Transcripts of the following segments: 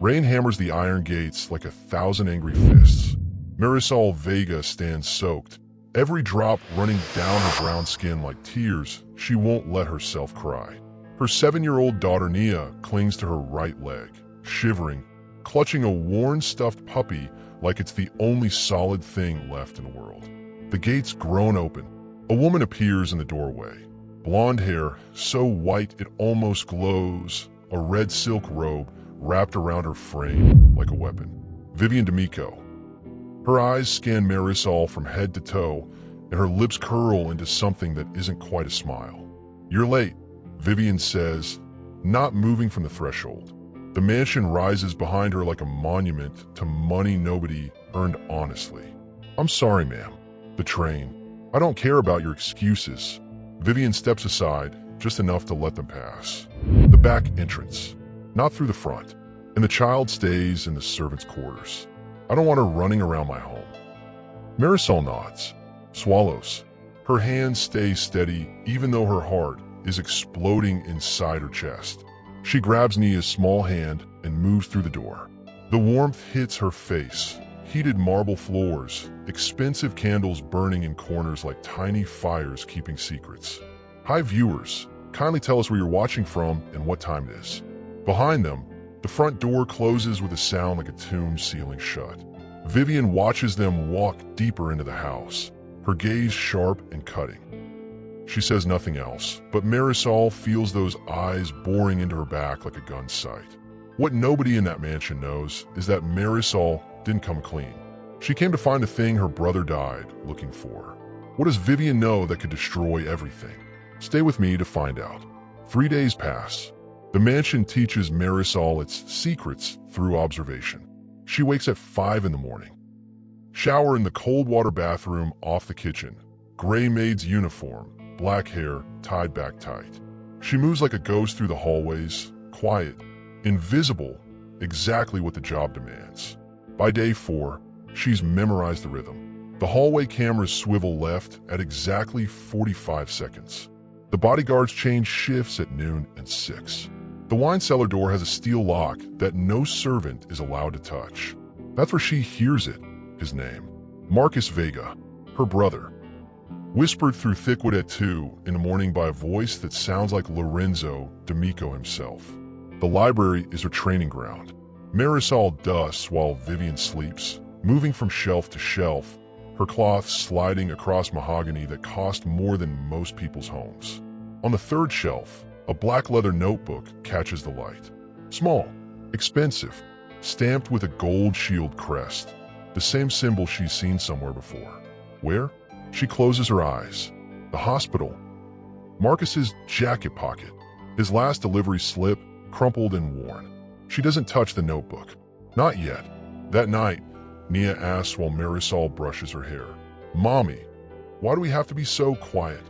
Rain hammers the iron gates like 1,000 angry fists. Marisol Vega stands soaked, every drop running down her brown skin like tears. She won't let herself cry. Her 7-year-old daughter Nia clings to her right leg, shivering, clutching a worn stuffed puppy like it's the only solid thing left in the world. The gates groan open. A woman appears in the doorway. Blonde hair, so white it almost glows, a red silk robe wrapped around her frame like a weapon. Vivian D'Amico. Her eyes scan Marisol from head to toe, and her lips curl into something that isn't quite a smile. "You're late," Vivian says, not moving from the threshold. The mansion rises behind her like a monument to money nobody earned honestly. "I'm sorry, ma'am." The train. "I don't care about your excuses." Vivian steps aside, just enough to let them pass. The back entrance. Not through the front. And the child stays in the servants' quarters. "I don't want her running around my home." Marisol nods, swallows. Her hands stay steady even though her heart is exploding inside her chest. She grabs Nia's small hand and moves through the door. The warmth hits her face. Heated marble floors, expensive candles burning in corners like tiny fires keeping secrets. "Hi viewers, kindly tell us where you're watching from and what time it is." Behind them, the front door closes with a sound like a tomb sealing shut. Vivian watches them walk deeper into the house, her gaze sharp and cutting. She says nothing else, but Marisol feels those eyes boring into her back like a gun's sight. What nobody in that mansion knows is that Marisol didn't come clean. She came to find the thing her brother died looking for. What does Vivian know that could destroy everything? Stay with me to find out. 3 days pass. The mansion teaches Marisol its secrets through observation. She wakes at 5 in the morning. Shower in the cold water bathroom off the kitchen. Gray maid's uniform, black hair tied back tight. She moves like a ghost through the hallways, quiet, invisible, exactly what the job demands. By day 4, she's memorized the rhythm. The hallway cameras swivel left at exactly 45 seconds. The bodyguards change shifts at noon and 6. The wine cellar door has a steel lock that no servant is allowed to touch. That's where she hears it, his name. Marcus Vega, her brother. Whispered through thickwood at 2 in the morning by a voice that sounds like Lorenzo D'Amico himself. The library is her training ground. Marisol dusts while Vivian sleeps, moving from shelf to shelf, her cloth sliding across mahogany that cost more than most people's homes. On the 3rd shelf, a black leather notebook catches the light. Small, expensive, stamped with a gold shield crest, the same symbol she's seen somewhere before. Where? She closes her eyes. The hospital. Marcus's jacket pocket, his last delivery slip, crumpled and worn. She doesn't touch the notebook. Not yet. That night, Nia asks while Marisol brushes her hair, "Mommy, why do we have to be so quiet?"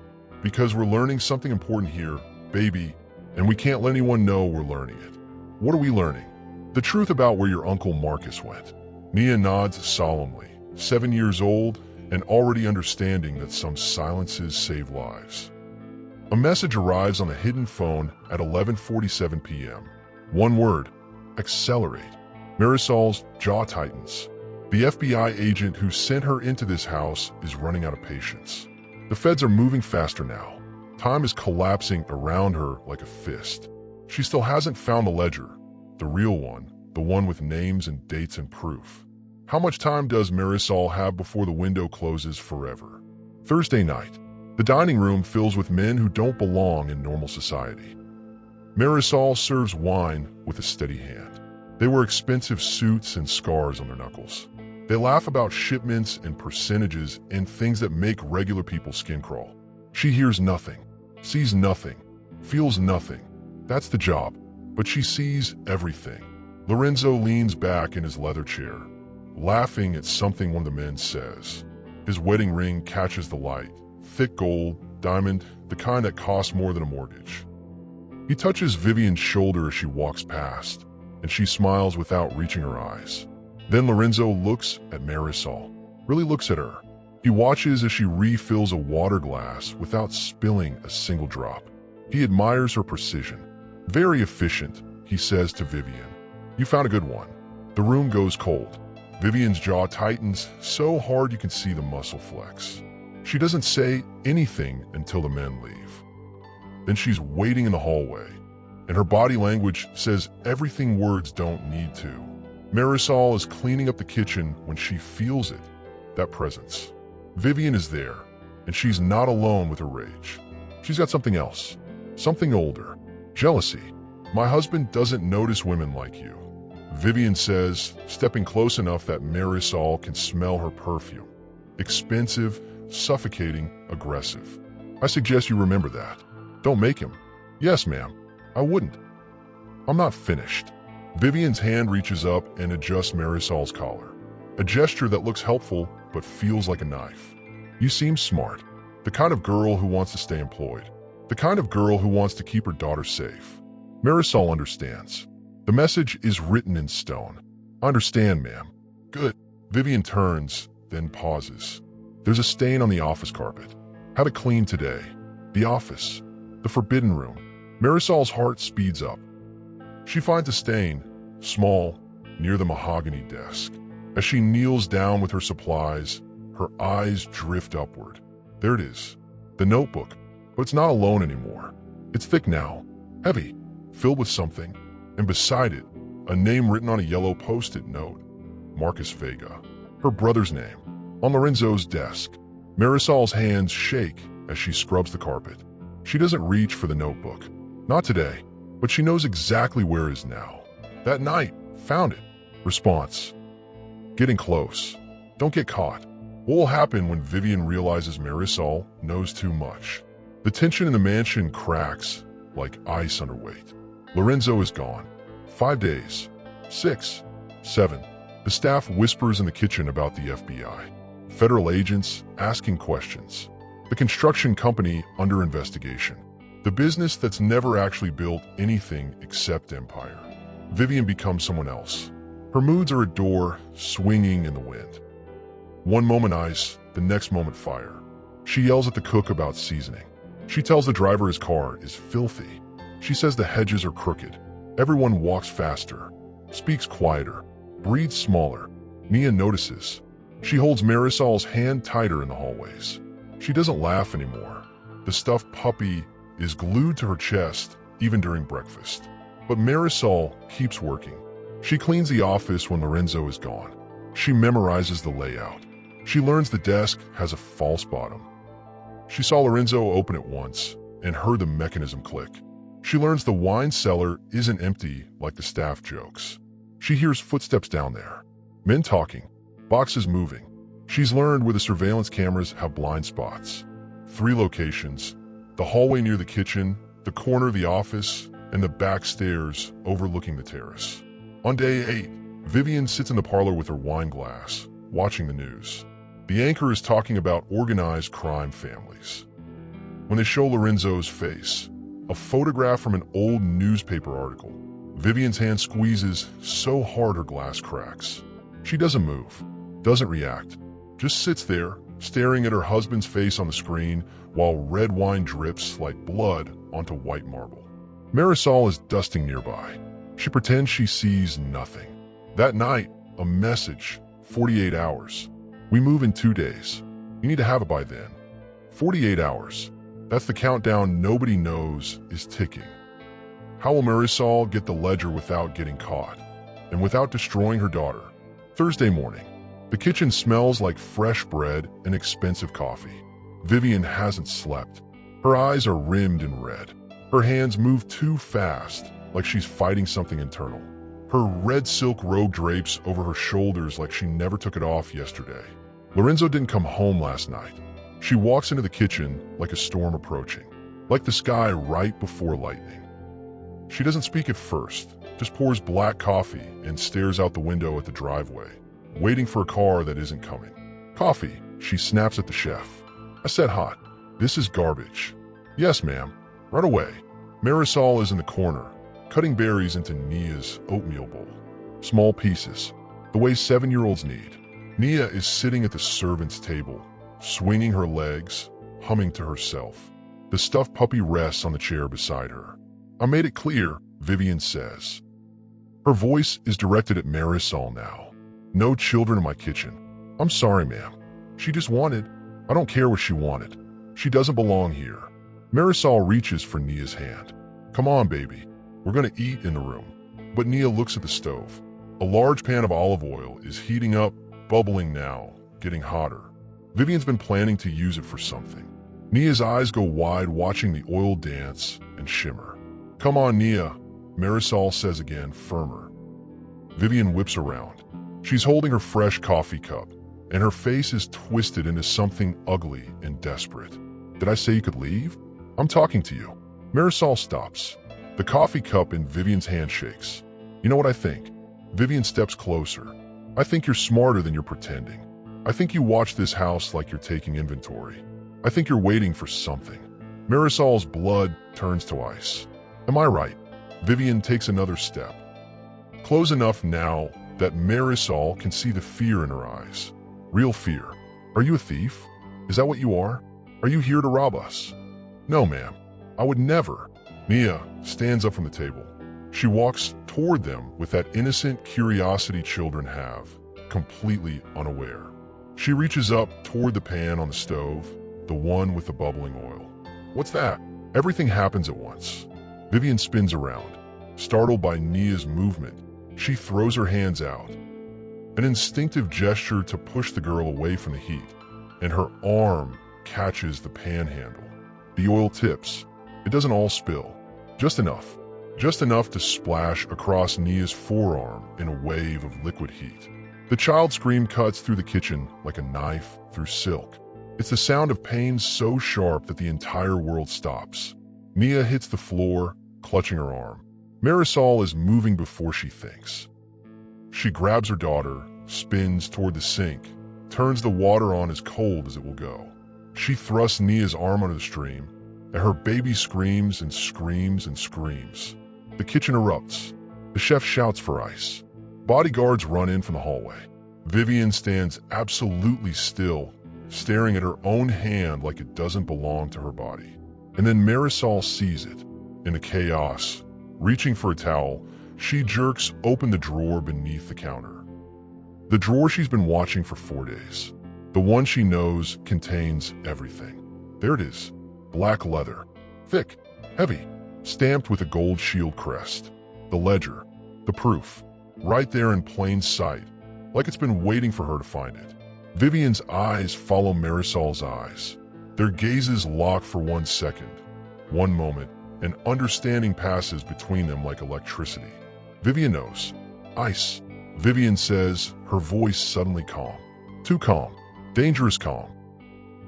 "Because we're learning something important here, baby, and we can't let anyone know we're learning it." "What are we learning?" "The truth about where your Uncle Marcus went." Nia nods solemnly, 7 years old and already understanding that some silences save lives. A message arrives on a hidden phone at 11:47 p.m. One word: accelerate. Marisol's jaw tightens. The FBI agent who sent her into this house is running out of patience. The feds are moving faster now. Time is collapsing around her like a fist. She still hasn't found the ledger, the real one, the one with names and dates and proof. How much time does Marisol have before the window closes forever? Thursday night. The dining room fills with men who don't belong in normal society. Marisol serves wine with a steady hand. They wear expensive suits and scars on their knuckles. They laugh about shipments and percentages and things that make regular people's skin crawl. She hears nothing, sees nothing, feels nothing. That's the job. But she sees everything. Lorenzo leans back in his leather chair, laughing at something one of the men says. His wedding ring catches the light. Thick gold, diamond, the kind that costs more than a mortgage. He touches Vivian's shoulder as she walks past, and she smiles without reaching her eyes. Then Lorenzo looks at Marisol, really looks at her. He watches as she refills a water glass without spilling a single drop. He admires her precision. "Very efficient," he says to Vivian. You found a good one. The room goes cold. Vivian's jaw tightens so hard you can see the muscle flex. She doesn't say anything until the men leave. Then she's waiting in the hallway, and her body language says everything words don't need to. Marisol is cleaning up the kitchen when she feels it, that presence. Vivian is there, and she's not alone with her rage. She's got something else, something older, jealousy. My husband doesn't notice women like you, Vivian says, stepping close enough that Marisol can smell her perfume. Expensive, suffocating, aggressive. I suggest you remember that. Don't make him. Yes, ma'am. I wouldn't. I'm not finished. Vivian's hand reaches up and adjusts Marisol's collar. A gesture that looks helpful but feels like a knife. You seem smart. The kind of girl who wants to stay employed. The kind of girl who wants to keep her daughter safe. Marisol understands. The message is written in stone. I understand, ma'am. Good. Vivian turns, then pauses. There's a stain on the office carpet. Have it cleaned today. The office. The forbidden room. Marisol's heart speeds up. She finds a stain, small, near the mahogany desk. As she kneels down with her supplies, her eyes drift upward. There it is. The notebook. But it's not alone anymore. It's thick now, heavy, filled with something, and beside it, a name written on a yellow post-it note. Marcus Vega. Her brother's name. On Lorenzo's desk. Marisol's hands shake as she scrubs the carpet. She doesn't reach for the notebook. Not today, but she knows exactly where it is now. That night, found it. Response. Getting close. Don't get caught. What will happen when Vivian realizes Marisol knows too much? The tension in the mansion cracks like ice underweight. Lorenzo is gone. 5 days. 6. 7. The staff whispers in the kitchen about the FBI. Federal agents asking questions. The construction company under investigation. The business that's never actually built anything except empire. Vivian becomes someone else. Her moods are a door swinging in the wind. One moment ice, the next moment fire. She yells at the cook about seasoning. She tells the driver his car is filthy. She says the hedges are crooked. Everyone walks faster, speaks quieter, breathes smaller. Nia notices. She holds Marisol's hand tighter in the hallways. She doesn't laugh anymore. The stuffed puppy is glued to her chest, even during breakfast. But Marisol keeps working. She cleans the office when Lorenzo is gone. She memorizes the layout. She learns the desk has a false bottom. She saw Lorenzo open it once and heard the mechanism click. She learns the wine cellar isn't empty like the staff jokes. She hears footsteps down there. Men talking. Boxes moving. She's learned where the surveillance cameras have blind spots. 3 locations. The hallway near the kitchen, the corner of the office, and the back stairs overlooking the terrace. On day 8, Vivian sits in the parlor with her wine glass, watching the news. The anchor is talking about organized crime families. When they show Lorenzo's face, a photograph from an old newspaper article, Vivian's hand squeezes so hard her glass cracks. She doesn't move, doesn't react, just sits there, staring at her husband's face on the screen while red wine drips like blood onto white marble. Marisol is dusting nearby. She pretends she sees nothing. That night, a message, 48 hours. We move in 2 days. You need to have it by then. 48 hours. That's the countdown nobody knows is ticking. How will Marisol get the ledger without getting caught? And without destroying her daughter? Thursday morning. The kitchen smells like fresh bread and expensive coffee. Vivian hasn't slept. Her eyes are rimmed in red. Her hands move too fast, like she's fighting something internal. Her red silk robe drapes over her shoulders like she never took it off yesterday. Lorenzo didn't come home last night. She walks into the kitchen like a storm approaching, like the sky right before lightning. She doesn't speak at first, just pours black coffee and stares out the window at the driveway, waiting for a car that isn't coming. Coffee, she snaps at the chef. I said hot. This is garbage. Yes, ma'am. Right away. Marisol is in the corner, cutting berries into Nia's oatmeal bowl. Small pieces, the way 7-year-olds need. Nia is sitting at the servant's table, swinging her legs, humming to herself. The stuffed puppy rests on the chair beside her. I made it clear, Vivian says. Her voice is directed at Marisol now. "No children in my kitchen. I'm sorry, ma'am. She just wanted. I don't care what she wanted. She doesn't belong here." Marisol reaches for Nia's hand. "Come on, baby. We're gonna eat in the room." But Nia looks at the stove. A large pan of olive oil is heating up, bubbling now, getting hotter. Vivian's been planning to use it for something. Nia's eyes go wide, watching the oil dance and shimmer. "Come on, Nia," Marisol says again, firmer. Vivian whips around. She's holding her fresh coffee cup, and her face is twisted into something ugly and desperate. "Did I say you could leave? I'm talking to you." Marisol stops. The coffee cup in Vivian's hand shakes. "You know what I think?" Vivian steps closer. "I think you're smarter than you're pretending. I think you watch this house like you're taking inventory. I think you're waiting for something." Marisol's blood turns to ice. "Am I right?" Vivian takes another step. Close enough now that Marisol can see the fear in her eyes. Real fear. "Are you a thief? Is that what you are? Are you here to rob us?" "No, ma'am. I would never." Nia stands up from the table. She walks toward them with that innocent curiosity children have, completely unaware. She reaches up toward the pan on the stove, the one with the bubbling oil. "What's that?" Everything happens at once. Vivian spins around. Startled by Nia's movement, she throws her hands out. An instinctive gesture to push the girl away from the heat, and her arm catches the pan handle. The oil tips. It doesn't all spill. Just enough. Just enough to splash across Nia's forearm in a wave of liquid heat. The child's scream cuts through the kitchen like a knife through silk. It's the sound of pain so sharp that the entire world stops. Nia hits the floor, clutching her arm. Marisol is moving before she thinks. She grabs her daughter, spins toward the sink, turns the water on as cold as it will go. She thrusts Nia's arm under the stream, and her baby screams and screams and screams. The kitchen erupts. The chef shouts for ice. Bodyguards run in from the hallway. Vivian stands absolutely still, staring at her own hand like it doesn't belong to her body. And then Marisol sees it. In the chaos, reaching for a towel, she jerks open the drawer beneath the counter. The drawer she's been watching for 4 days. The one she knows contains everything. There it is. Black leather. Thick. Heavy. Stamped with a gold shield crest. The ledger. The proof. Right there in plain sight, like it's been waiting for her to find it. Vivian's eyes follow Marisol's eyes. Their gazes lock for 1 second. One moment, and understanding passes between them like electricity. Vivian knows. Ice. Vivian says, her voice suddenly calm. Too calm. Dangerous calm.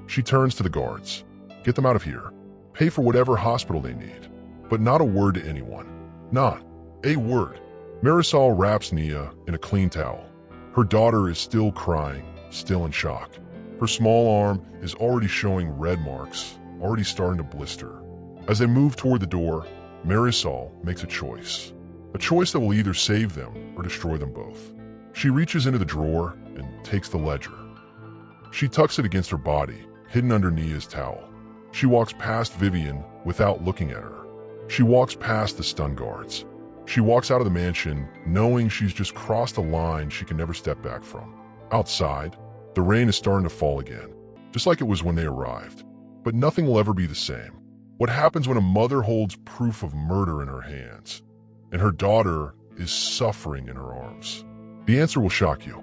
She turns to the guards. Get them out of here. Pay for whatever hospital they need. But not a word to anyone. Not a word. Marisol wraps Nia in a clean towel. Her daughter is still crying, still in shock. Her small arm is already showing red marks, already starting to blister. As they move toward the door, Marisol makes a choice. A choice that will either save them or destroy them both. She reaches into the drawer and takes the ledger. She tucks it against her body, hidden under Nia's towel. She walks past Vivian without looking at her. She walks past the stun guards. She walks out of the mansion knowing she's just crossed a line she can never step back from. Outside, the rain is starting to fall again, just like it was when they arrived. But nothing will ever be the same. What happens when a mother holds proof of murder in her hands, and her daughter is suffering in her arms? The answer will shock you.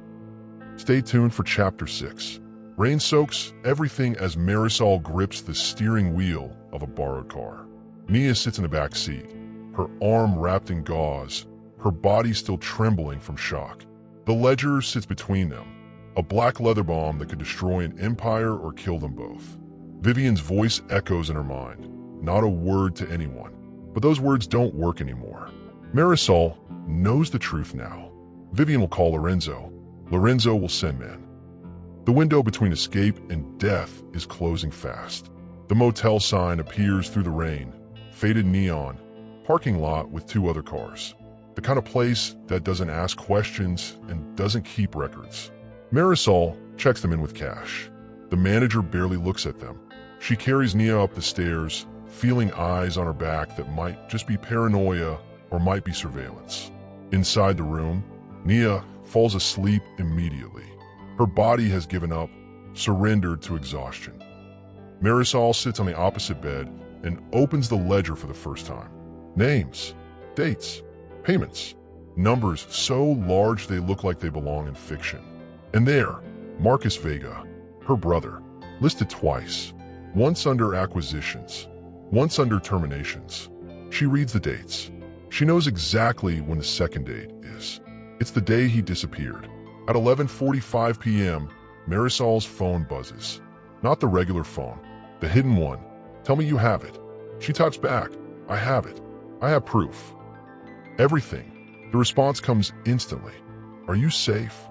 Stay tuned for Chapter 6. Rain soaks everything as Marisol grips the steering wheel of a borrowed car. Nia sits in the back seat, her arm wrapped in gauze, her body still trembling from shock. The ledger sits between them, a black leather bomb that could destroy an empire or kill them both. Vivian's voice echoes in her mind, not a word to anyone. But those words don't work anymore. Marisol knows the truth now. Vivian will call Lorenzo. Lorenzo will send men. The window between escape and death is closing fast. The motel sign appears through the rain, faded neon, parking lot with 2 other cars. The kind of place that doesn't ask questions and doesn't keep records. Marisol checks them in with cash. The manager barely looks at them. She carries Nia up the stairs, feeling eyes on her back that might just be paranoia or might be surveillance. Inside the room, Nia falls asleep immediately. Her body has given up, surrendered to exhaustion. Marisol sits on the opposite bed and opens the ledger for the first time. Names, dates, payments, numbers so large they look like they belong in fiction. And there, Marcus Vega, her brother, listed twice, once under acquisitions, once under terminations. She reads the dates. She knows exactly when the second date is. It's the day he disappeared. At 11:45 p.m., Marisol's phone buzzes. Not the regular phone, the hidden one. Tell me you have it. She types back, I have it. I have proof. Everything. The response comes instantly. Are you safe?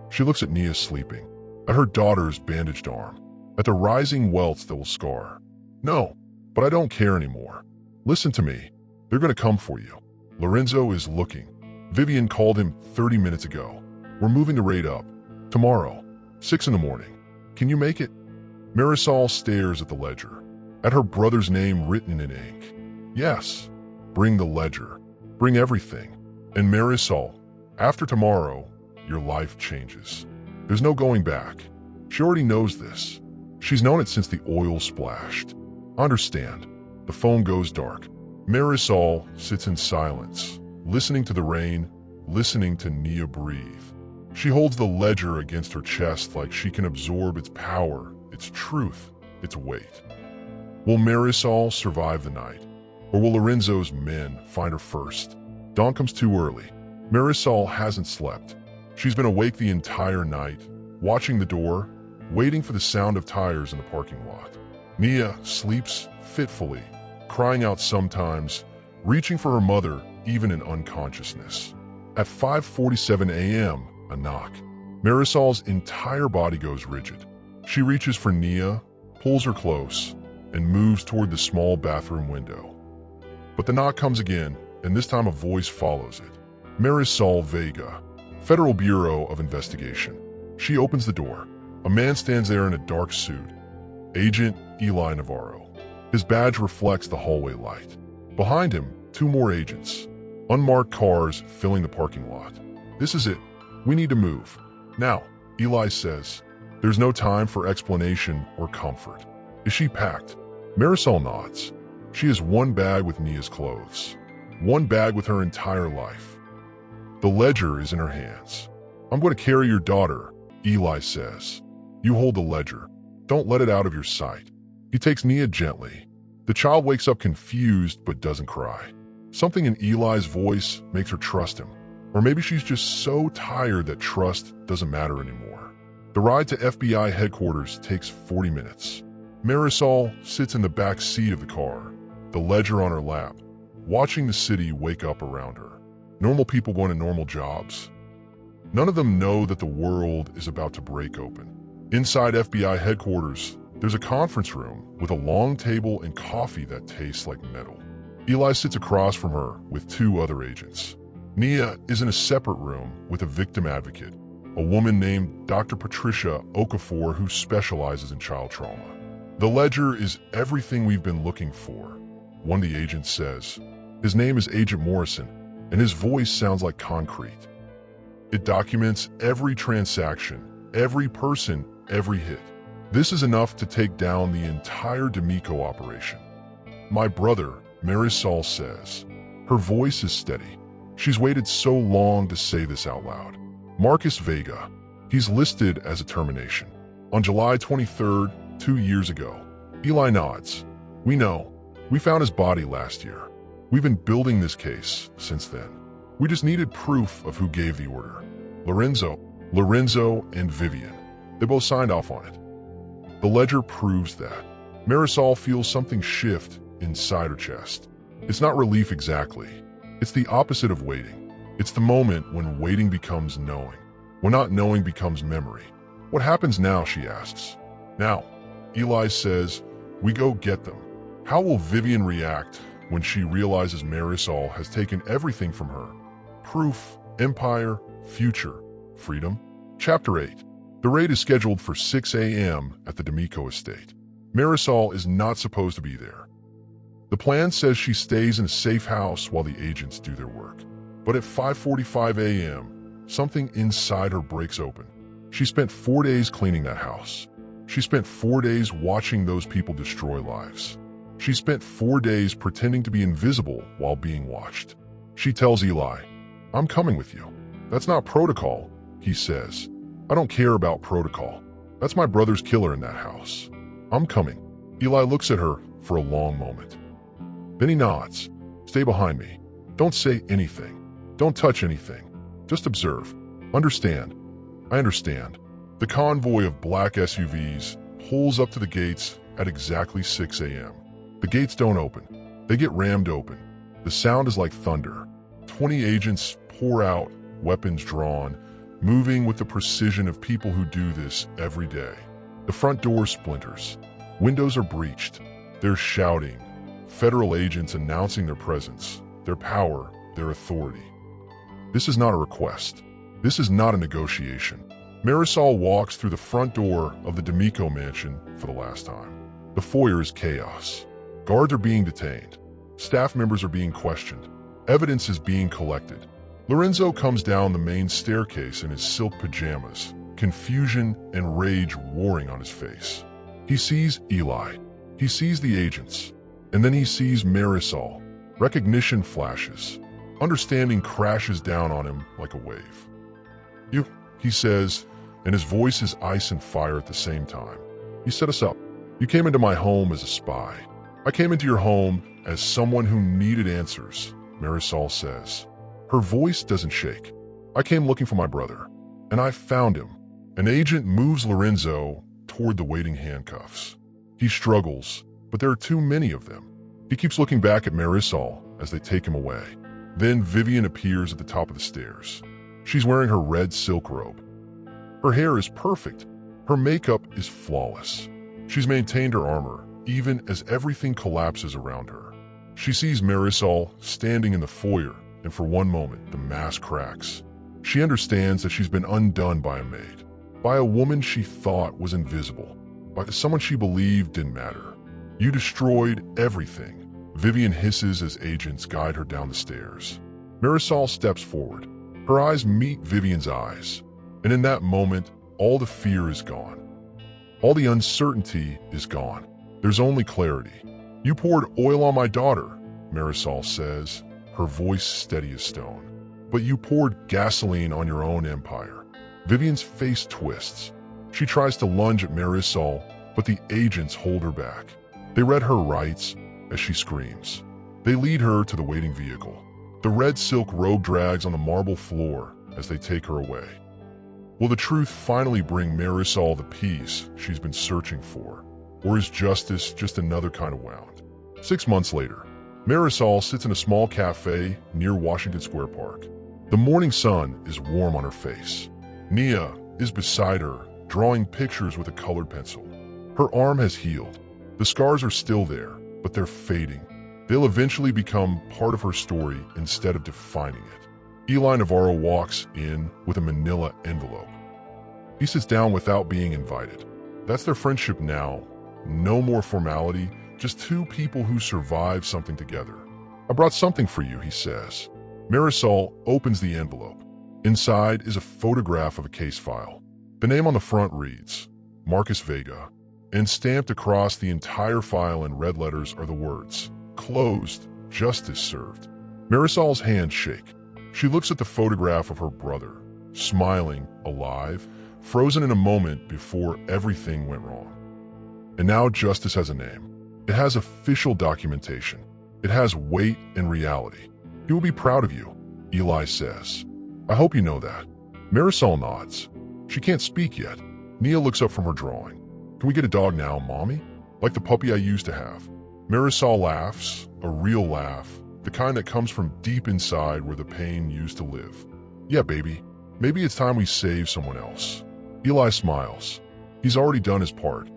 She looks at Nia sleeping, at her daughter's bandaged arm, at the rising welts that will scar. No, but I don't care anymore. Listen to me. They're going to come for you. Lorenzo is looking. Vivian called him 30 minutes ago. We're moving the raid up. Tomorrow, 6 in the morning. Can you make it? Marisol stares at the ledger, at her brother's name written in ink. Yes, bring the ledger. Bring everything. And Marisol, after tomorrow, your life changes. There's no going back. She already knows this. She's known it since the oil splashed. Understand. The phone goes dark. Marisol sits in silence, listening to the rain, listening to Nia breathe. She holds the ledger against her chest like she can absorb its power, its truth, its weight. Will Marisol survive the night? Or will Lorenzo's men find her first? Dawn comes too early. Marisol hasn't slept. She's been awake the entire night, watching the door, waiting for the sound of tires in the parking lot. Nia sleeps fitfully, crying out sometimes, reaching for her mother even in unconsciousness. At 5:47 a.m., a knock. Marisol's entire body goes rigid. She reaches for Nia, pulls her close, and moves toward the small bathroom window. But the knock comes again, and this time a voice follows it. Marisol Vega, Federal Bureau of Investigation. She opens the door. A man stands there in a dark suit. Agent Eli Navarro. His badge reflects the hallway light. Behind him, 2 more agents. Unmarked cars filling the parking lot. This is it. We need to move. Now, Eli says. There's no time for explanation or comfort. Is she packed? Marisol nods. She has 1 bag with Nia's clothes. 1 bag with her entire life. The ledger is in her hands. I'm going to carry your daughter, Eli says. You hold the ledger. Don't let it out of your sight. He takes Nia gently. The child wakes up confused but doesn't cry. Something in Eli's voice makes her trust him. Or maybe she's just so tired that trust doesn't matter anymore. The ride to FBI headquarters takes 40 minutes. Marisol sits in the back seat of the car, the ledger on her lap, watching the city wake up around her. Normal people going to normal jobs. None of them know that the world is about to break open. Inside FBI headquarters, there's a conference room with a long table and coffee that tastes like metal. Eli sits across from her with 2 other agents. Nia is in a separate room with a victim advocate, a woman named Dr. Patricia Okafor who specializes in child trauma. The ledger is everything we've been looking for, one of the agents says. His name is Agent Morrison, and his voice sounds like concrete. It documents every transaction, every person, every hit. This is enough to take down the entire D'Amico operation. My brother, Marisol says. Her voice is steady. She's waited so long to say this out loud. Marcus Vega. He's listed as a termination. On July 23rd, 2 years ago. Eli nods. We know. We found his body last year. We've been building this case since then. We just needed proof of who gave the order. Lorenzo and Vivian. They both signed off on it. The ledger proves that. Marisol feels something shift inside her chest. It's not relief exactly. It's the opposite of waiting. It's the moment when waiting becomes knowing, when not knowing becomes memory. What happens now, she asks. Now, Eli says, we go get them. How will Vivian react when she realizes Marisol has taken everything from her? Proof, empire, future, freedom. Chapter 8. The raid is scheduled for 6 a.m. at the D'Amico estate. Marisol is not supposed to be there. The plan says she stays in a safe house while the agents do their work. But at 5:45 a.m., something inside her breaks open. She spent 4 days cleaning that house. She spent 4 days watching those people destroy lives. She spent 4 days pretending to be invisible while being watched. She tells Eli, "I'm coming with you." "That's not protocol," he says. "I don't care about protocol. That's my brother's killer in that house. I'm coming." Eli looks at her for a long moment. Then he nods. "Stay behind me. Don't say anything. Don't touch anything. Just observe. Understand." "I understand." The convoy of black SUVs pulls up to the gates at exactly 6 a.m. The gates don't open. They get rammed open. The sound is like thunder. 20 agents pour out, weapons drawn, moving with the precision of people who do this every day. The front door splinters. Windows are breached. They're shouting. Federal agents announcing their presence, their power, their authority. This is not a request. This is not a negotiation. Marisol walks through the front door of the D'Amico mansion for the last time. The foyer is chaos. Guards are being detained. Staff members are being questioned. Evidence is being collected. Lorenzo comes down the main staircase in his silk pajamas, confusion and rage warring on his face. He sees Eli. He sees the agents. And then he sees Marisol. Recognition flashes. Understanding crashes down on him like a wave. "You," he says, and his voice is ice and fire at the same time. "You set us up. You came into my home as a spy. I came into your home as someone who needed answers," Marisol says. Her voice doesn't shake. "I came looking for my brother, and I found him." An agent moves Lorenzo toward the waiting handcuffs. He struggles, but there are too many of them. He keeps looking back at Marisol as they take him away. Then Vivian appears at the top of the stairs. She's wearing her red silk robe. Her hair is perfect. Her makeup is flawless. She's maintained her armor, even as everything collapses around her. She sees Marisol standing in the foyer, and for one moment, the mask cracks. She understands that she's been undone by a maid, by a woman she thought was invisible, by someone she believed didn't matter. "You destroyed everything," Vivian hisses as agents guide her down the stairs. Marisol steps forward. Her eyes meet Vivian's eyes, and in that moment, all the fear is gone. All the uncertainty is gone. There's only clarity. "You poured oil on my daughter," Marisol says, her voice steady as stone. "But you poured gasoline on your own empire." Vivian's face twists. She tries to lunge at Marisol, but the agents hold her back. They read her rights as she screams. They lead her to the waiting vehicle. The red silk robe drags on the marble floor as they take her away. Will the truth finally bring Marisol the peace she's been searching for? Or is justice just another kind of wound? 6 months later, Marisol sits in a small cafe near Washington Square Park. The morning sun is warm on her face. Nia is beside her, drawing pictures with a colored pencil. Her arm has healed. The scars are still there, but they're fading. They'll eventually become part of her story instead of defining it. Eli Navarro walks in with a manila envelope. He sits down without being invited. That's their friendship now. No more formality, just two people who survived something together. "I brought something for you," he says. Marisol opens the envelope. Inside is a photograph of a case file. The name on the front reads, Marcus Vega, and stamped across the entire file in red letters are the words, "Closed, justice served." Marisol's hands shake. She looks at the photograph of her brother, smiling, alive, frozen in a moment before everything went wrong. And now justice has a name. It has official documentation. It has weight and reality. "He will be proud of you," Eli says. "I hope you know that." Marisol nods. She can't speak yet. Nia looks up from her drawing. "Can we get a dog now, Mommy? Like the puppy I used to have?" Marisol laughs, a real laugh, the kind that comes from deep inside where the pain used to live. "Yeah, baby. Maybe it's time we save someone else." Eli smiles. He's already done his part.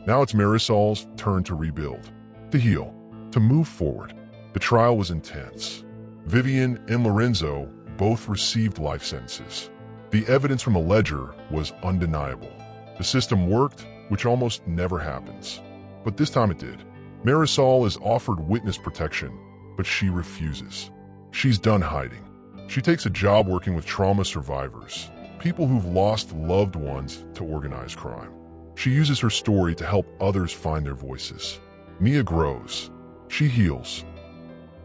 Now it's Marisol's turn to rebuild, to heal, to move forward. The trial was intense. Vivian and Lorenzo both received life sentences. The evidence from the ledger was undeniable. The system worked, which almost never happens. But this time it did. Marisol is offered witness protection, but she refuses. She's done hiding. She takes a job working with trauma survivors, people who've lost loved ones to organized crime. She uses her story to help others find their voices. Nia grows. She heals.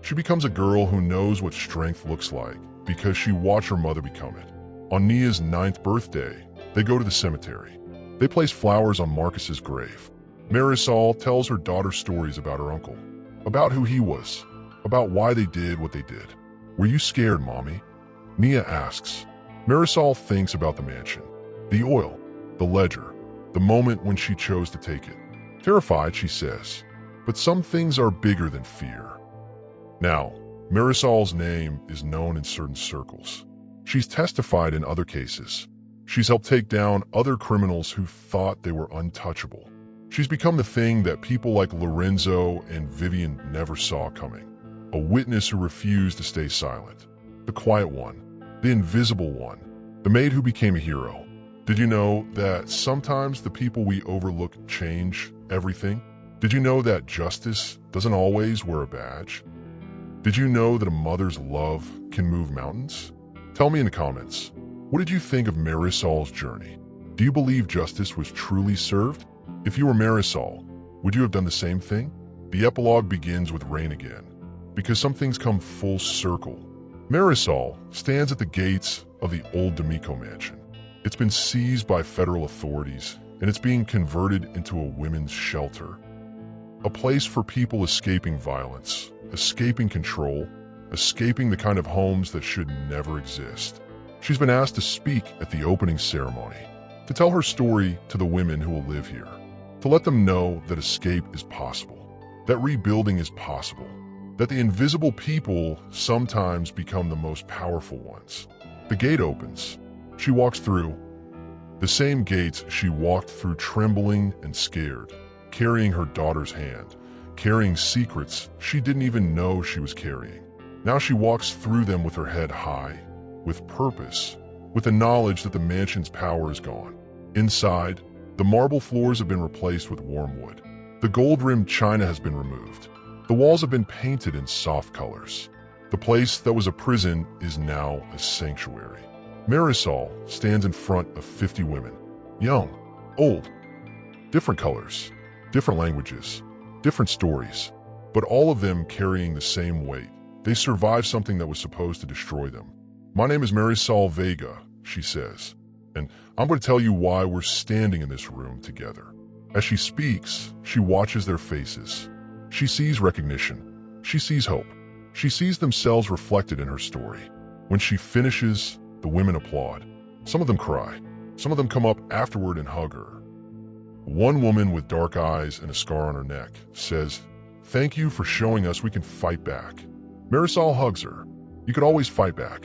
She becomes a girl who knows what strength looks like because she watched her mother become it. On Nia's 9th birthday, they go to the cemetery. They place flowers on Marcus's grave. Marisol tells her daughter stories about her uncle, about who he was, about why they did what they did. Were you scared, Mommy? Nia asks. Marisol thinks about the mansion, the oil, the ledger, the moment when she chose to take it. Terrified, she says, but some things are bigger than fear. Now, Marisol's name is known in certain circles. She's testified in other cases. She's helped take down other criminals who thought they were untouchable. She's become the thing that people like Lorenzo and Vivian never saw coming. A witness who refused to stay silent. The quiet one. The invisible one. The maid who became a hero. Did you know that sometimes the people we overlook change everything? Did you know that justice doesn't always wear a badge? Did you know that a mother's love can move mountains? Tell me in the comments, what did you think of Marisol's journey? Do you believe justice was truly served? If you were Marisol, would you have done the same thing? The epilogue begins with rain again, because some things come full circle. Marisol stands at the gates of the old D'Amico mansion. It's been seized by federal authorities, and it's being converted into a women's shelter. A place for people escaping violence, escaping control, escaping the kind of homes that should never exist. She's been asked to speak at the opening ceremony, to tell her story to the women who will live here, to let them know that escape is possible, that rebuilding is possible, that the invisible people sometimes become the most powerful ones. The gate opens. She walks through. The same gates she walked through trembling and scared, carrying her daughter's hand, carrying secrets she didn't even know she was carrying. Now she walks through them with her head high, with purpose, with the knowledge that the mansion's power is gone. Inside, the marble floors have been replaced with warm wood. The gold-rimmed china has been removed. The walls have been painted in soft colors. The place that was a prison is now a sanctuary. Marisol stands in front of 50 women, young, old, different colors, different languages, different stories, but all of them carrying the same weight. They survived something that was supposed to destroy them. My name is Marisol Vega, she says, and I'm going to tell you why we're standing in this room together. As she speaks, she watches their faces. She sees recognition. She sees hope. She sees themselves reflected in her story. When she finishes, the women applaud. Some of them cry. Some of them come up afterward and hug her. One woman with dark eyes and a scar on her neck says, "Thank you for showing us we can fight back." Marisol hugs her. You could always fight back.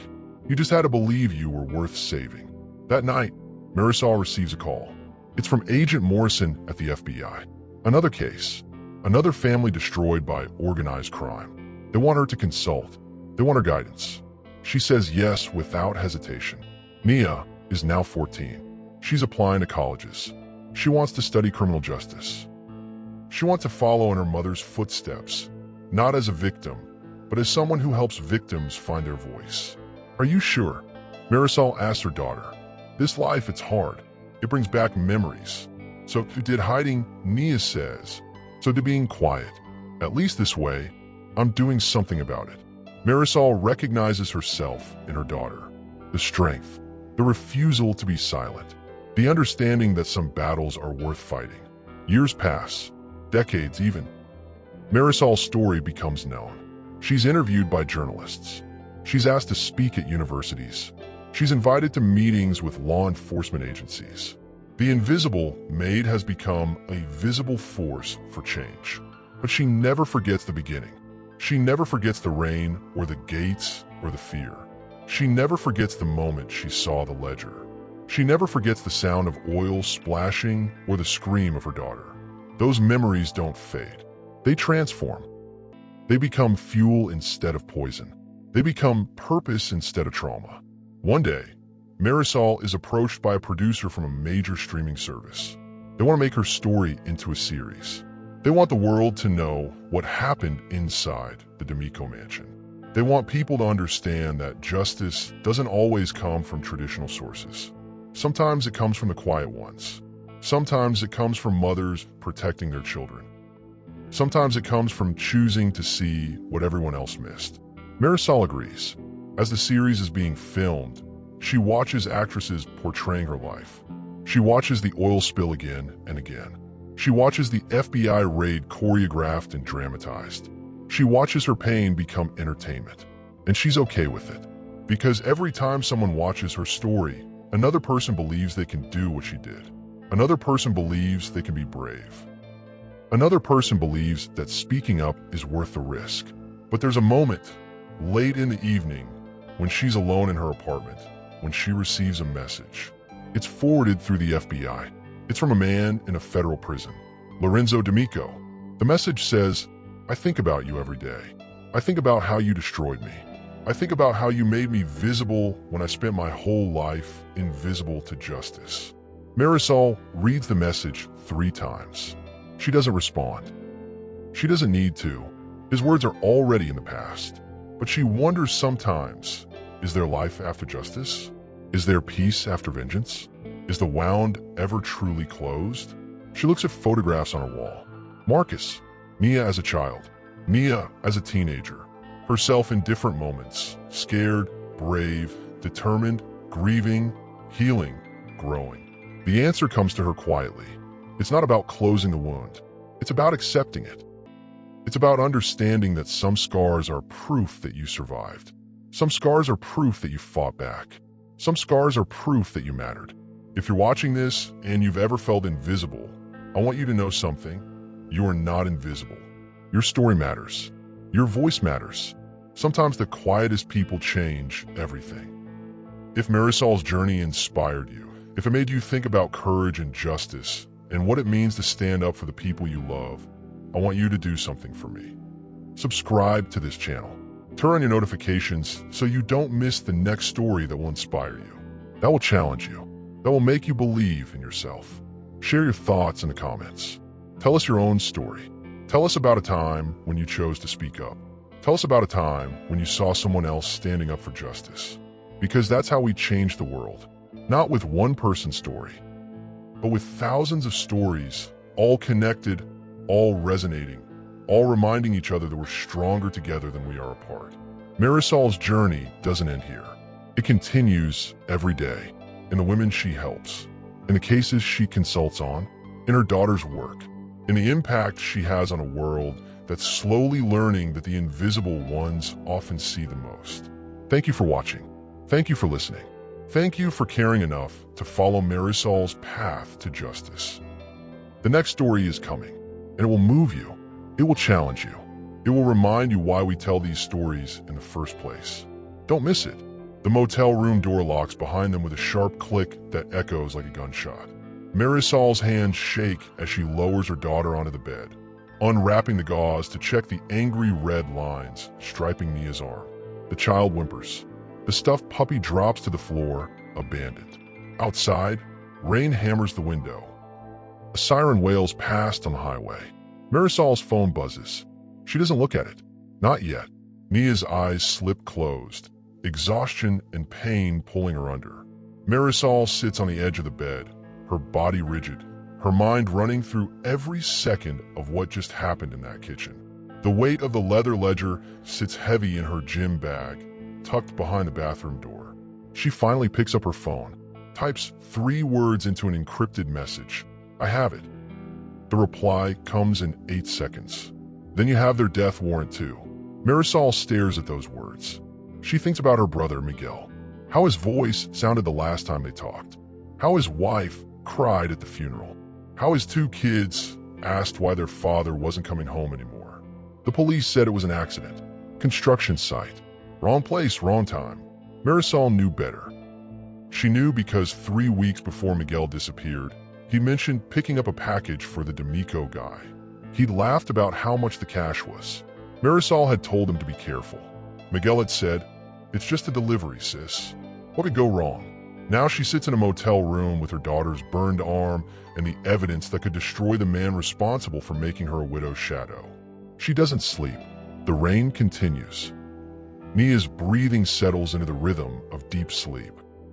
You just had to believe you were worth saving. That night, Marisol receives a call. It's from Agent Morrison at the FBI. Another case. Another family destroyed by organized crime. They want her to consult. They want her guidance. She says yes without hesitation. Nia is now 14. She's applying to colleges. She wants to study criminal justice. She wants to follow in her mother's footsteps, not as a victim, but as someone who helps victims find their voice. Are you sure? Marisol asks her daughter. This life, it's hard. It brings back memories. So did hiding, Nia says. So did being quiet. At least this way, I'm doing something about it. Marisol recognizes herself in her daughter. The strength, the refusal to be silent, the understanding that some battles are worth fighting. Years pass, decades even. Marisol's story becomes known. She's interviewed by journalists. She's asked to speak at universities. She's invited to meetings with law enforcement agencies. The invisible Maid has become a visible force for change. But she never forgets the beginning. She never forgets the rain or the gates or the fear. She never forgets the moment she saw the ledger. She never forgets the sound of oil splashing or the scream of her daughter. Those memories don't fade. They transform. They become fuel instead of poison. They become purpose instead of trauma. One day, Marisol is approached by a producer from a major streaming service. They want to make her story into a series. They want the world to know what happened inside the D'Amico mansion. They want people to understand that justice doesn't always come from traditional sources. Sometimes it comes from the quiet ones. Sometimes it comes from mothers protecting their children. Sometimes it comes from choosing to see what everyone else missed. Marisol agrees. As the series is being filmed, she watches actresses portraying her life. She watches the oil spill again and again. She watches the FBI raid choreographed and dramatized. She watches her pain become entertainment. And she's okay with it. Because every time someone watches her story, another person believes they can do what she did. Another person believes they can be brave. Another person believes that speaking up is worth the risk. But there's a moment, late in the evening, when she's alone in her apartment, when she receives a message. It's forwarded through the FBI. It's from a man in a federal prison, Lorenzo D'Amico. The message says, "I think about you every day. I think about how you destroyed me. I think about how you made me visible when I spent my whole life invisible to justice." Marisol reads the message 3 times. She doesn't respond. She doesn't need to. His words are already in the past. But she wonders sometimes, is there life after justice? Is there peace after vengeance? Is the wound ever truly closed? She looks at photographs on her wall. Marcus, Mia as a child, Mia as a teenager, herself in different moments, scared, brave, determined, grieving, healing, growing. The answer comes to her quietly. It's not about closing the wound. It's about accepting it. It's about understanding that some scars are proof that you survived. Some scars are proof that you fought back. Some scars are proof that you mattered. If you're watching this and you've ever felt invisible, I want you to know something. You are not invisible. Your story matters. Your voice matters. Sometimes the quietest people change everything. If Marisol's journey inspired you, if it made you think about courage and justice and what it means to stand up for the people you love, I want you to do something for me. Subscribe to this channel. Turn on your notifications so you don't miss the next story that will inspire you, that will challenge you, that will make you believe in yourself. Share your thoughts in the comments. Tell us your own story. Tell us about a time when you chose to speak up. Tell us about a time when you saw someone else standing up for justice. Because that's how we change the world. Not with one person's story, but with thousands of stories, all connected, all resonating, all reminding each other that we're stronger together than we are apart. Marisol's journey doesn't end here. It continues every day, in the women she helps, in the cases she consults on, in her daughter's work, in the impact she has on a world that's slowly learning that the invisible ones often see the most. Thank you for watching. Thank you for listening. Thank you for caring enough to follow Marisol's path to justice. The next story is coming, and it will move you. It will challenge you. It will remind you why we tell these stories in the first place. Don't miss it. The motel room door locks behind them with a sharp click that echoes like a gunshot. Marisol's hands shake as she lowers her daughter onto the bed, unwrapping the gauze to check the angry red lines striping Mia's arm. The child whimpers. The stuffed puppy drops to the floor, abandoned. Outside, rain hammers the window. A siren wails past on the highway. Marisol's phone buzzes. She doesn't look at it. Not yet. Mia's eyes slip closed, exhaustion and pain pulling her under. Marisol sits on the edge of the bed, her body rigid, her mind running through every second of what just happened in that kitchen. The weight of the leather ledger sits heavy in her gym bag, tucked behind the bathroom door. She finally picks up her phone, types 3 words into an encrypted message. "I have it." The reply comes in 8 seconds. "Then you have their death warrant too." Marisol stares at those words. She thinks about her brother, Miguel. How his voice sounded the last time they talked. How his wife cried at the funeral. How his 2 kids asked why their father wasn't coming home anymore. The police said it was an accident. Construction site. Wrong place, wrong time. Marisol knew better. She knew because 3 weeks before Miguel disappeared, he mentioned picking up a package for the D'Amico guy. He'd laughed about how much the cash was. Marisol had told him to be careful. Miguel had said, "It's just a delivery, sis. What could go wrong?" Now she sits in a motel room with her daughter's burned arm and the evidence that could destroy the man responsible for making her a widow's shadow. She doesn't sleep. The rain continues. Mia's breathing settles into the rhythm of deep sleep.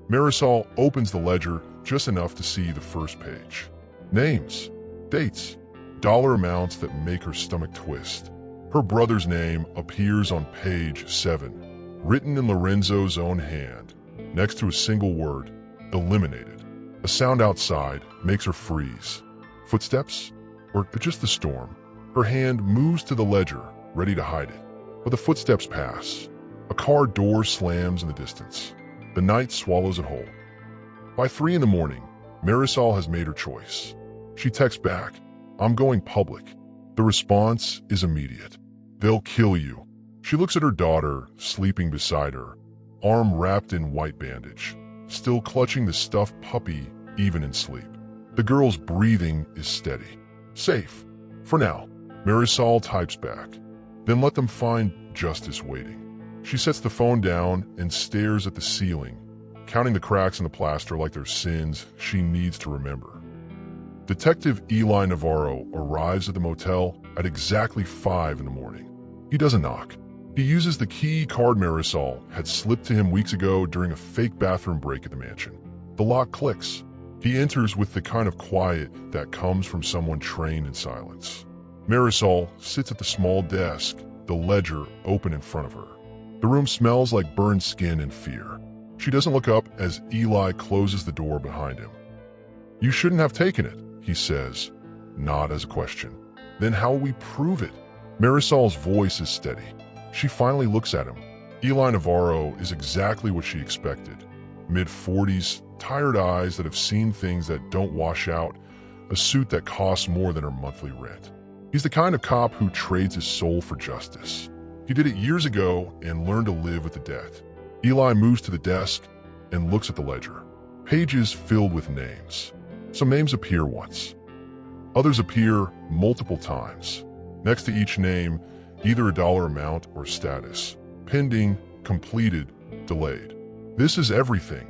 Marisol opens the ledger just enough to see the first page. Names, dates, dollar amounts that make her stomach twist. Her brother's name appears on page 7, written in Lorenzo's own hand, next to a single word, eliminated. A sound outside makes her freeze. Footsteps? Or just the storm? Her hand moves to the ledger, ready to hide it. But the footsteps pass. A car door slams in the distance. The night swallows it whole. By 3 in the morning, Marisol has made her choice. She texts back, "I'm going public." The response is immediate. "They'll kill you." She looks at her daughter, sleeping beside her, arm wrapped in white bandage, still clutching the stuffed puppy even in sleep. The girl's breathing is steady. Safe. For now. Marisol types back. "Then let them find justice waiting." She sets the phone down and stares at the ceiling, counting the cracks in the plaster like they're sins she needs to remember. Detective Eli Navarro arrives at the motel at exactly 5 in the morning. He doesn't knock. He uses the key card Marisol had slipped to him weeks ago during a fake bathroom break at the mansion. The lock clicks. He enters with the kind of quiet that comes from someone trained in silence. Marisol sits at the small desk, the ledger open in front of her. The room smells like burned skin and fear. She doesn't look up as Eli closes the door behind him. "You shouldn't have taken it," he says, not as a question. "Then how will we prove it?" Marisol's voice is steady. She finally looks at him. Eli Navarro is exactly what she expected. Mid-40s, tired eyes that have seen things that don't wash out, a suit that costs more than her monthly rent. He's the kind of cop who trades his soul for justice. He did it years ago and learned to live with the death. Eli moves to the desk and looks at the ledger. Pages filled with names. Some names appear once. Others appear multiple times. Next to each name, either a dollar amount or status. Pending, completed, delayed. "This is everything,"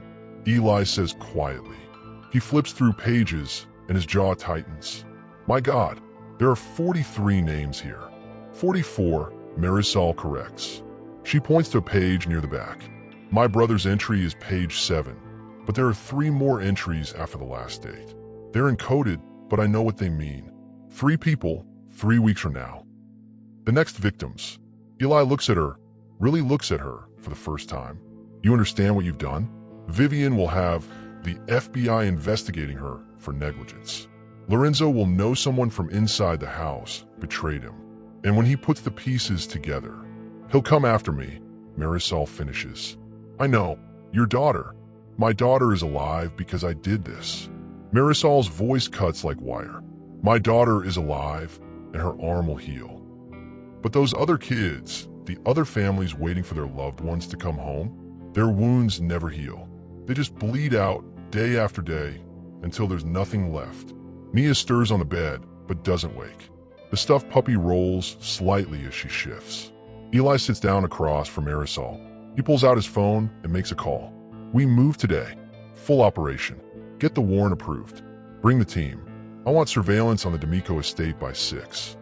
Eli says quietly. He flips through pages and his jaw tightens. "My God, there are 43 names here." 44, Marisol corrects. She points to a page near the back. "My brother's entry is page 7, but there are 3 more entries after the last date. They're encoded, but I know what they mean. 3 people, 3 weeks from now." The next victims. Eli looks at her, really looks at her for the first time. "You understand what you've done? Vivian will have the FBI investigating her for negligence. Lorenzo will know someone from inside the house betrayed him. And when he puts the pieces together, he'll come after me," Marisol finishes. "I know. Your daughter. My daughter is alive because I did this." Marisol's voice cuts like wire. "My daughter is alive, and her arm will heal. But those other kids, the other families waiting for their loved ones to come home, their wounds never heal. They just bleed out day after day until there's nothing left." Mia stirs on the bed, but doesn't wake. The stuffed puppy rolls slightly as she shifts. Eli sits down across from Marisol. He pulls out his phone and makes a call. "We move today. Full operation. Get the warrant approved. Bring the team. I want surveillance on the D'Amico estate by 6.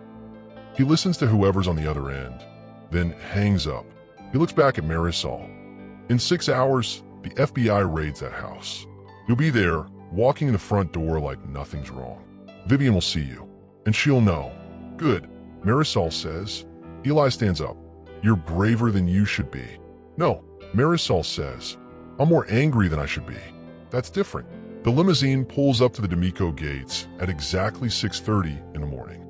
He listens to whoever's on the other end, then hangs up. He looks back at Marisol. "In 6 hours, the FBI raids that house. You'll be there, walking in the front door like nothing's wrong. Vivian will see you, and she'll know." "Good," Marisol says. Eli stands up. "You're braver than you should be." "No," Marisol says. "I'm more angry than I should be." "That's different." The limousine pulls up to the D'Amico gates at exactly 6:30 in the morning.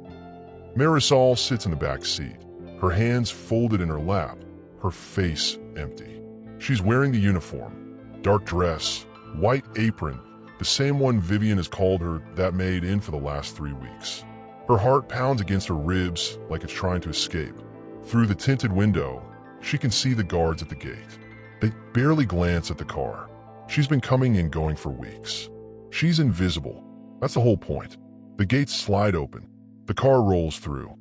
Marisol sits in the back seat, her hands folded in her lap, her face empty. She's wearing the uniform, dark dress, white apron, the same one Vivian has called her that made in for the last 3 weeks. Her heart pounds against her ribs like it's trying to escape. Through the tinted window, she can see the guards at the gate. They barely glance at the car. She's been coming and going for weeks. She's invisible. That's the whole point. The gates slide open. The car rolls through.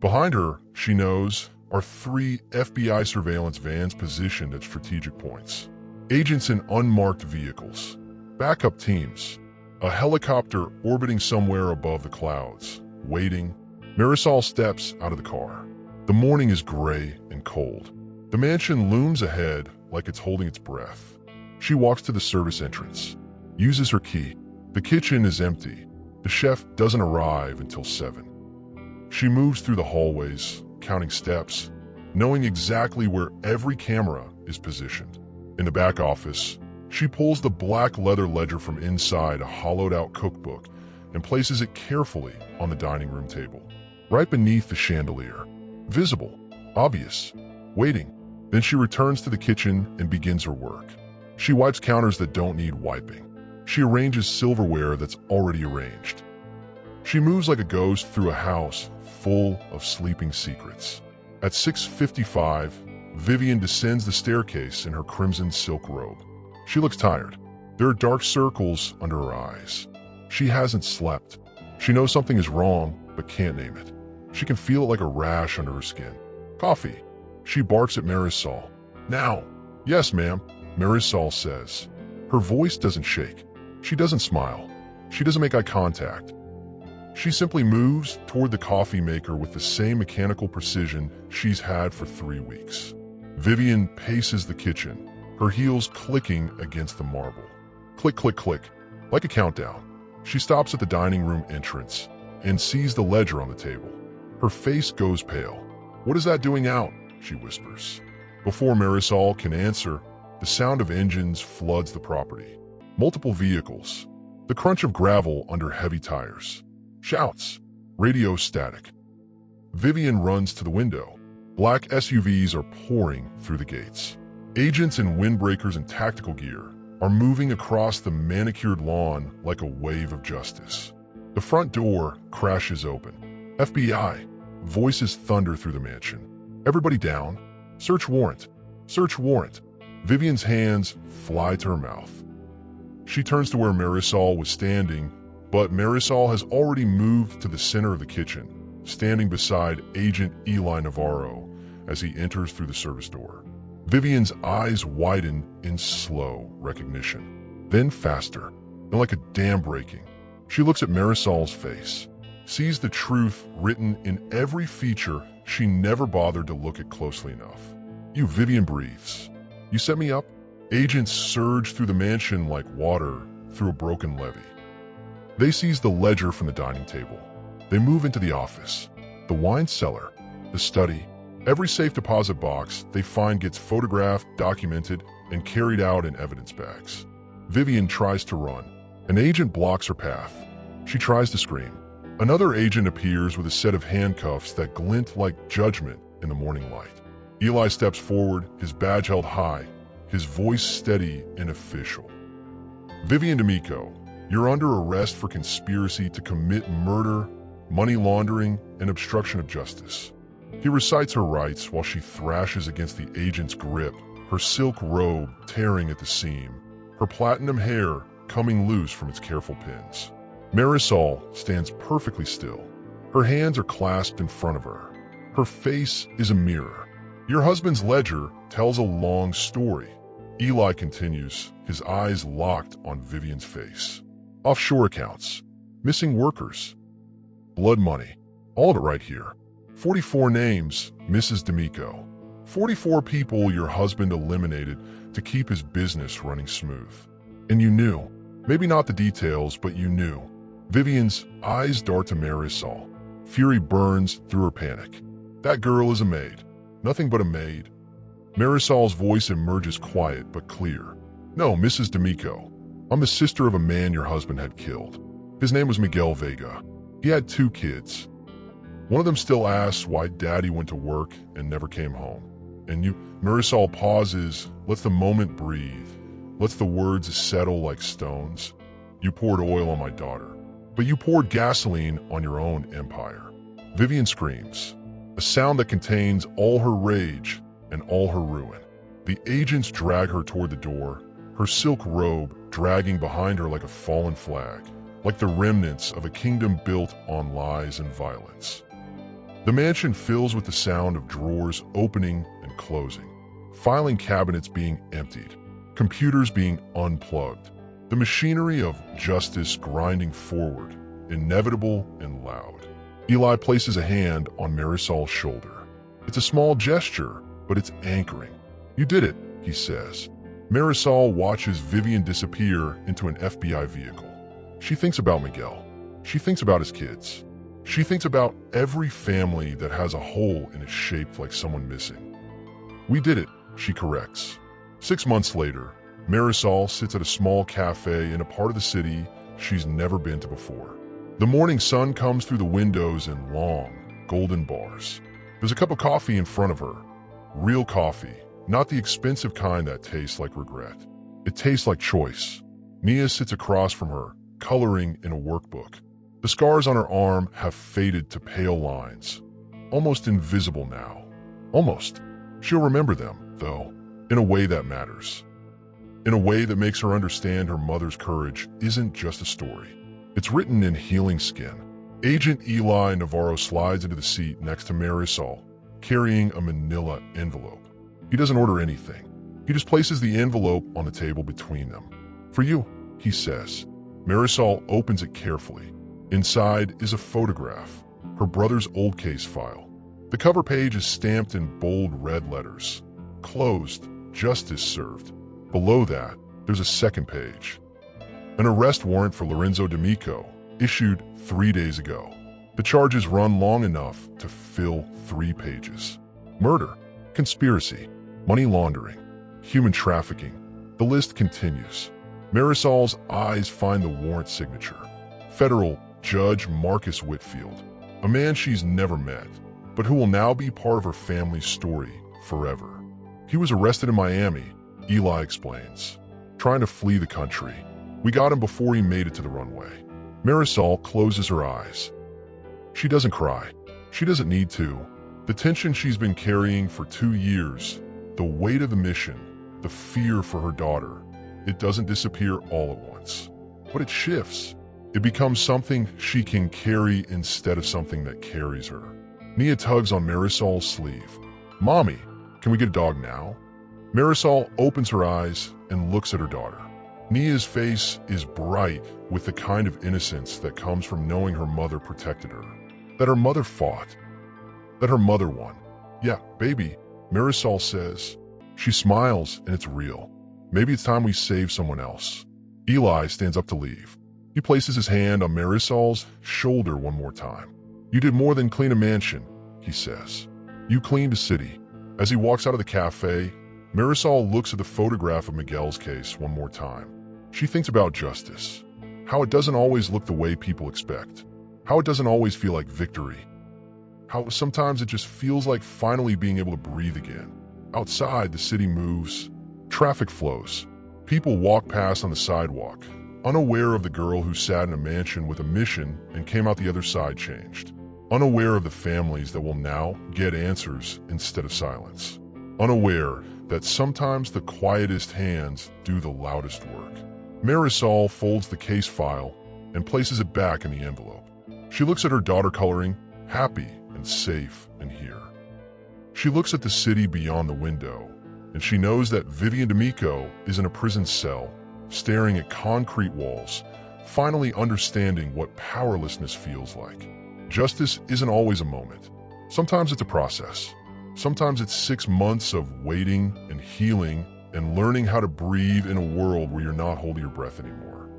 Behind her, she knows, are 3 FBI surveillance vans positioned at strategic points. Agents in unmarked vehicles. Backup teams. A helicopter orbiting somewhere above the clouds. Waiting. Marisol steps out of the car. The morning is gray and cold. The mansion looms ahead like it's holding its breath. She walks to the service entrance, uses her key. The kitchen is empty. The chef doesn't arrive until 7. She moves through the hallways, counting steps, knowing exactly where every camera is positioned. In the back office, she pulls the black leather ledger from inside a hollowed-out cookbook and places it carefully on the dining room table, right beneath the chandelier. Visible, obvious, waiting. Then she returns to the kitchen and begins her work. She wipes counters that don't need wiping. She arranges silverware that's already arranged. She moves like a ghost through a house full of sleeping secrets. At 6:55, Vivian descends the staircase in her crimson silk robe. She looks tired. There are dark circles under her eyes. She hasn't slept. She knows something is wrong, but can't name it. She can feel it like a rash under her skin. Coffee. She barks at Marisol. Now. Yes, ma'am, Marisol says. Her voice doesn't shake. She doesn't smile. She doesn't make eye contact. She simply moves toward the coffee maker with the same mechanical precision she's had for 3 weeks. Vivian paces the kitchen, her heels clicking against the marble. Click, click, click, like a countdown. She stops at the dining room entrance and sees the ledger on the table. Her face goes pale. What is that doing out? She whispers. Before Marisol can answer, the sound of engines floods the property. Multiple vehicles. The crunch of gravel under heavy tires. Shouts. Radio static. Vivian runs to the window. Black SUVs are pouring through the gates. Agents in windbreakers and tactical gear are moving across the manicured lawn like a wave of justice. The front door crashes open. FBI. Voices thunder through the mansion. Everybody down. Search warrant. Search warrant. Vivian's hands fly to her mouth. She turns to where Marisol was standing, but Marisol has already moved to the center of the kitchen, standing beside Agent Eli Navarro as he enters through the service door. Vivian's eyes widen in slow recognition, then faster, and like a dam breaking. She looks at Marisol's face, sees the truth written in every feature she never bothered to look at closely enough. You, Vivian breathes. You set me up? Agents surge through the mansion like water through a broken levee. They seize the ledger from the dining table. They move into the office, the wine cellar, the study. Every safe deposit box they find gets photographed, documented, and carried out in evidence bags. Vivian tries to run. An agent blocks her path. She tries to scream. Another agent appears with a set of handcuffs that glint like judgment in the morning light. Eli steps forward, his badge held high, his voice steady and official. Vivian D'Amico, you're under arrest for conspiracy to commit murder, money laundering, and obstruction of justice. He recites her rights while she thrashes against the agent's grip, her silk robe tearing at the seam, her platinum hair coming loose from its careful pins. Marisol stands perfectly still. Her hands are clasped in front of her. Her face is a mirror. Your husband's ledger tells a long story. Eli continues, his eyes locked on Vivian's face. Offshore accounts, missing workers, blood money, all of it right here. 44 names, Mrs. D'Amico. 44 people your husband eliminated to keep his business running smooth. And you knew. Maybe not the details, but you knew. Vivian's eyes dart to Marisol. Fury burns through her panic. That girl is a maid. Nothing but a maid. Marisol's voice emerges quiet but clear. No, Mrs. D'Amico. I'm the sister of a man your husband had killed. His name was Miguel Vega. He had 2 kids. One of them still asks why Daddy went to work and never came home. And you, Marisol pauses, lets the moment breathe, lets the words settle like stones. You poured oil on my daughter, but you poured gasoline on your own empire. Vivian screams, a sound that contains all her rage and all her ruin. The agents drag her toward the door, her silk robe dragging behind her like a fallen flag, like the remnants of a kingdom built on lies and violence. The mansion fills with the sound of drawers opening and closing, filing cabinets being emptied, computers being unplugged, the machinery of justice grinding forward, inevitable and loud. Eli places a hand on Marisol's shoulder. It's a small gesture, but it's anchoring. You did it, he says. Marisol watches Vivian disappear into an FBI vehicle. She thinks about Miguel. She thinks about his kids. She thinks about every family that has a hole in it shaped like someone missing. We did it, she corrects. 6 months later, Marisol sits at a small cafe in a part of the city she's never been to before. The morning sun comes through the windows in long, golden bars. There's a cup of coffee in front of her. Real coffee, not the expensive kind that tastes like regret. It tastes like choice. Nia sits across from her, coloring in a workbook. The scars on her arm have faded to pale lines, almost invisible now. Almost. She'll remember them, though, in a way that matters. In a way that makes her understand her mother's courage isn't just a story. It's written in healing skin. Agent Eli Navarro slides into the seat next to Marisol, carrying a manila envelope. He doesn't order anything. He just places the envelope on the table between them. For you, he says. Marisol opens it carefully. Inside is a photograph, her brother's old case file. The cover page is stamped in bold red letters. Closed, justice served. Below that, there's a second page. An arrest warrant for Lorenzo D'Amico, issued 3 days ago. The charges run long enough to fill 3 pages. Murder, conspiracy, money laundering, human trafficking. The list continues. Marisol's eyes find the warrant signature. Federal Judge Marcus Whitfield, a man she's never met, but who will now be part of her family's story forever. He was arrested in Miami, Eli explains, trying to flee the country. We got him before he made it to the runway. Marisol closes her eyes. She doesn't cry. She doesn't need to. The tension she's been carrying for 2 years, the weight of the mission, the fear for her daughter, it doesn't disappear all at once. But it shifts. It becomes something she can carry instead of something that carries her. Nia tugs on Marisol's sleeve. Mommy, can we get a dog now? Marisol opens her eyes and looks at her daughter. Nia's face is bright with the kind of innocence that comes from knowing her mother protected her. That her mother fought. That her mother won. Yeah, baby, Marisol says. She smiles and it's real. Maybe it's time we save someone else. Eli stands up to leave. He places his hand on Marisol's shoulder one more time. You did more than clean a mansion, he says. You cleaned a city. As he walks out of the cafe, Marisol looks at the photograph of Miguel's case one more time. She thinks about justice. How it doesn't always look the way people expect. How it doesn't always feel like victory. How sometimes it just feels like finally being able to breathe again. Outside, the city moves. Traffic flows. People walk past on the sidewalk, unaware of the girl who sat in a mansion with a mission and came out the other side changed. Unaware of the families that will now get answers instead of silence. Unaware that sometimes the quietest hands do the loudest work. Marisol folds the case file and places it back in the envelope. She looks at her daughter coloring, happy and safe and here. She looks at the city beyond the window, and she knows that Vivian D'Amico is in a prison cell, staring at concrete walls, finally understanding what powerlessness feels like. Justice isn't always a moment. Sometimes it's a process. Sometimes it's 6 months of waiting and healing and learning how to breathe in a world where you're not holding your breath anymore.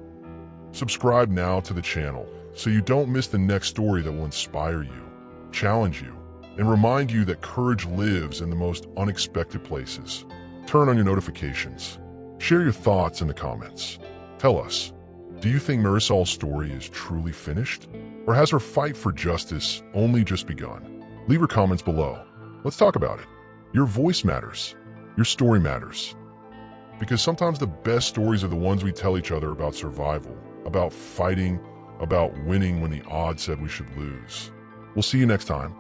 Subscribe now to the channel so you don't miss the next story that will inspire you, challenge you, and remind you that courage lives in the most unexpected places. Turn on your notifications. Share your thoughts in the comments. Tell us, do you think Marisol's story is truly finished? Or has her fight for justice only just begun? Leave your comments below. Let's talk about it. Your voice matters. Your story matters. Because sometimes the best stories are the ones we tell each other about survival, about fighting, about winning when the odds said we should lose. We'll see you next time.